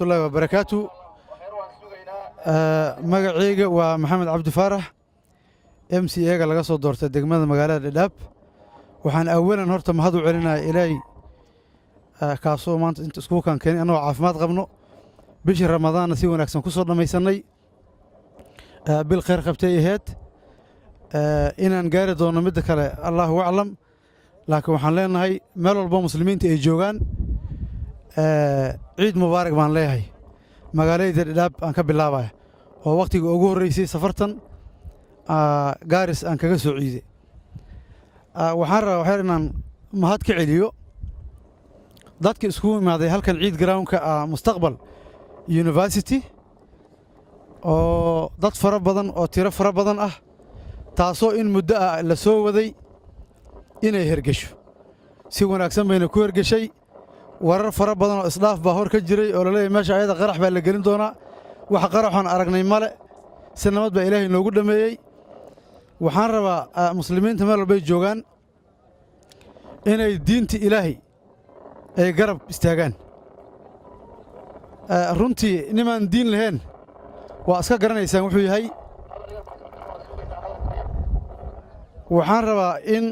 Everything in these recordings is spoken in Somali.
الله وبركاته. magacayga waa maxamed cabdi faarax MCA-ga laga soo doortay degmada magaalada Dhadhaab. waxaan awalan horta mahad u celinayaa Ilaahay kaasoo maanta inta isku kan keenay anoo caafimaad qabno bishii Ramadaan si wanaagsan ku soo dhamaysanay bil khayr qabtay ahayd inaan gaari doono mid kale Allahu a'lam laakiin waxaan leenahay meel walba muslimiinta ay joogaan ciid mubaarak baan leeyahay magaalada Dhadhaab aan ka bilaabay oo waqtiga ugu horeysay safartan gaaris aan kaga soo ciiday waxaan rabaa inaan mahad ka celiyo dadka isku imaaday halkan ciid ground-ka mustaqbal university oo dad fara badan oo tiro fara badan ah taasoo in muddo la soo waday inay hergasho si wanaagsan bayna ku hergashay warar fara badan oo isdhaaf baa hor ka jiray oo la leeyahay meesha ayada qarax baa la gelin doonaa wax qaraxoon aragnay male si nabad baa Ilaahay noogu dhameeyay waxaan rabaa muslimiinta meel walba joogaan inay diinta Ilaahay ay garab istaagaan runtii nimaan diin lahayn waa iska garanaysaan wuxuu yahay waxaan rabaa in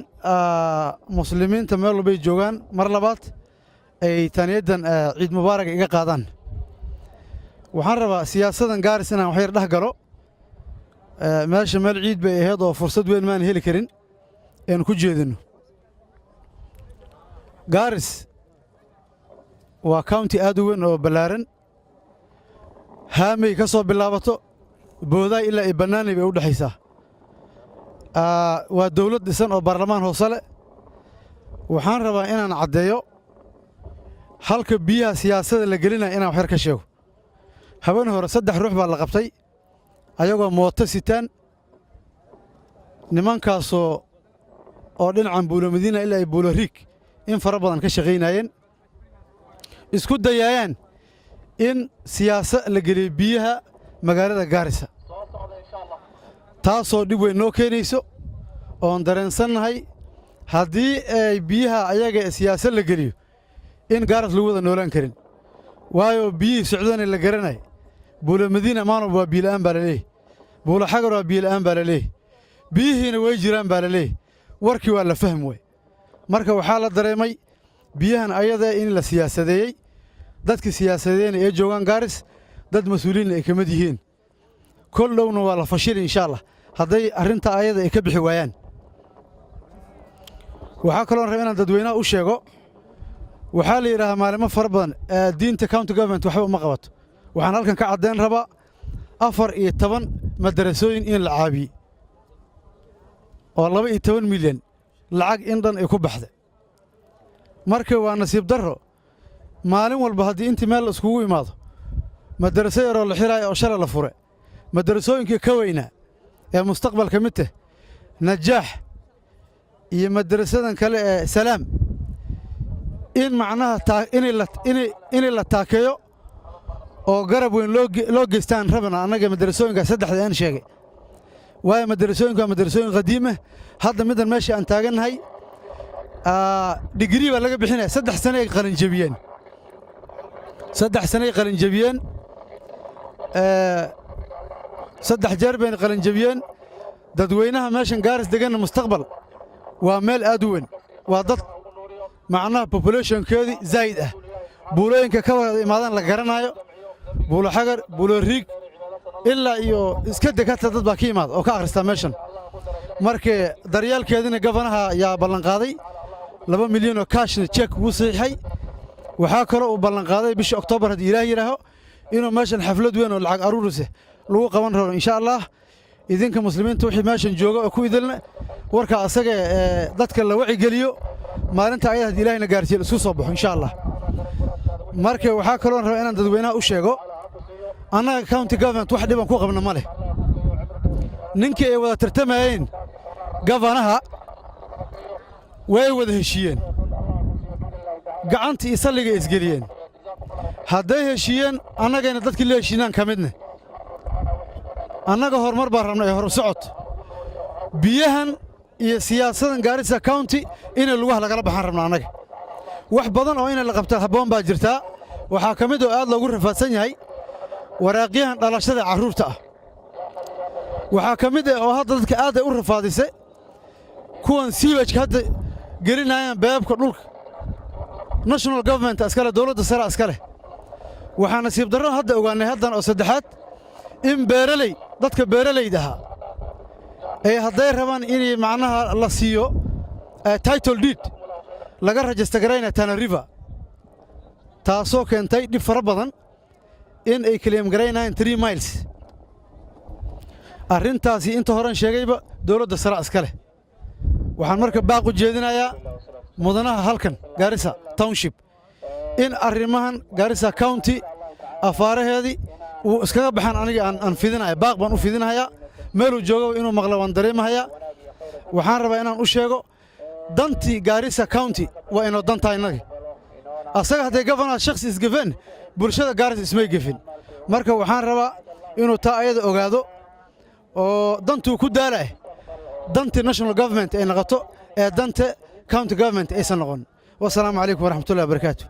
muslimiinta meel walba joogaan mar labaad ay taaniyadan ciid mubaarak iga qaadaan waxaan rabaa siyaasadan gaaris inaan wax yar dhex galo meesha meel ciid bay ahayd oo fursad weyn maan heli karin aan ku jeedino gaaris waa county aad u weyn oo ballaaran haamay ka soo bilaabato booday ilaa ay bannaanay bay u dhaxaysaa waa dawlad dhisan oo baarlamaan hoose leh waxaan rabaa inaan caddeeyo halka biyaha siyaasadda la gelinaya inaan wax yar ka sheego habeen hore 3 ruux baa la qabtay ayagoo mooto sitaan nimankaasoo oo dhinacan Buulo Madiina ilaa ay Buulo Riig in fara badan ka shaqeynayeen isku dayayaan in siyaasad la geliyo biyaha magaalada Gaarisa taasoo dib weyn noo keenayso oo dareensanahay haddii ay biyaha ayaga siyaasad la geliyo in Gaaris lagu wada noolaan karin waayo biyihii socdaan la garanay Buulo Madiina maano waa biyo la'aan baa la leeyahay Buulo Xagar waa biyo la'aan baa la leeyahay biyihiina way jiraan baa la leeyahay warkii waa la fahmi way marka waxaa la dareemay biyahan ayada in la siyaasadeeyay dadka siyaasadeeyna ee joogan Gaaris dad mas'uuliin ay kamid yihiin kollowna waa la fashilay insha Allah haday arinta ayada ay ka bixi waayaan waxa kale oo rabaa inaan dadweynaha u sheego waxaa la yiraahdaa maalmo fara badan diinta county government waxba uma qabato waxaan halkan ka cadeyn rabaa 14 madrasooyin in la caabiyo oo 12 milyan lacag in dhan ay ku baxday marka waa nasiib darro maalin walba haddii intii meel iskugu imaado madraso yar oo la xirayo oo shalay la fure madrasooyinka ka weyna ee mustaqbalka mid ah najaax iyo madrasadan kale ee salaam in macnaha in la taakeeyo oo garab weyn loo geystaan rabana anaga madrasooyinka saddexda aan sheegay waayo madrasooyinka madrasooyin qadiime hadda midan meesha aan taaganahay degree baa laga bixinaya 3 sano ay qalin jabiyeen 3 sano ay qalin jabiyeen 3 jeer bay qalin jabiyeen dadweynaha meeshan Gaaris degan mustaqbal waa meel aad u weyn waa dad macnaha population-keedi zaid ah buulooyinka ka wada imaadaan la garanayo Buulo Xagar Buulo Riig ilaa iyo iska degata dad baa ka imaad oo ka akhrista meeshan markii daryaalkeedina gabanaha yaa ballan qaaday 2 milyan oo cash check uu saxiixay waxa kale oo ballan qaaday bishii October hadii Ilaahay yiraaho inuu meeshan xaflad weyn oo lacag aruurise lagu qaban rabo insha Allah idinka muslimiinta wixii meeshan jooga oo ku idilna warka asaga dadka la wacyi geliyo maalinta ayada Ilaahayna gaarsiyo isku soo baxo insha Allah marka waxa kale oo rabaa inaan dadweynaha u sheego anaga county government wax dhiban ku qabna ma leh ninkii ay wada tartamayeen gabanaha way wada heshiiyeen gacantii saliga isgeliyeen hadday heshiiyeen annagana dadkii la heshiinaan ka midna annaga horumar baan rabnay hor socod biyahan iyo siyaasadan Gaarisa county in lagu halagala baxan rabnaa annaga wax badan oo in la qabto haboon baa jirtaa waxaa ka mid oo aad loogu rafaadsan yahay waraaqyahan dhalashada carruurta ah waxaa ka mid oo hadda dadka aad ay u rafaadisay kuwan siwajka hadda gelinayaan beebka dhulka national government askale dowladda sare askale waxaa nasiib darro hadda ogaanay haddan oo saddexaad in beeraley dadka beeralayda ahaa ay hadday rabaan inay macnaha la siiyo title deed laga rajista garaynaya Tana River taasoo keentay dhib fara badan in ay claim garaynayaan 3 miles arrintaasi inta horan sheegayba dowladda sare askale waxaan marka baaq u jeedinayaa mudanaha halkan Garissa Township in arrimahan Garissa County afaaraheedii uu iskaga baxaan aniga aan fidinayo baaq baan u fidinayaa meel uu joogo inuu maqlo waan dareemayaa waxaan rabaa inaan u sheego dantii Garissa County waa inuu dantaa inaga asaga haday governor shakhsi isgafeen bulshada Garissa ismay gafin marka waxaan rabaa inuu taa ayada ogaado oo dantu ku daalay dantii national government ay noqoto ee danta county government aysan noqon wassalaamu calaykum waraxmatullaahi wabarakaatuh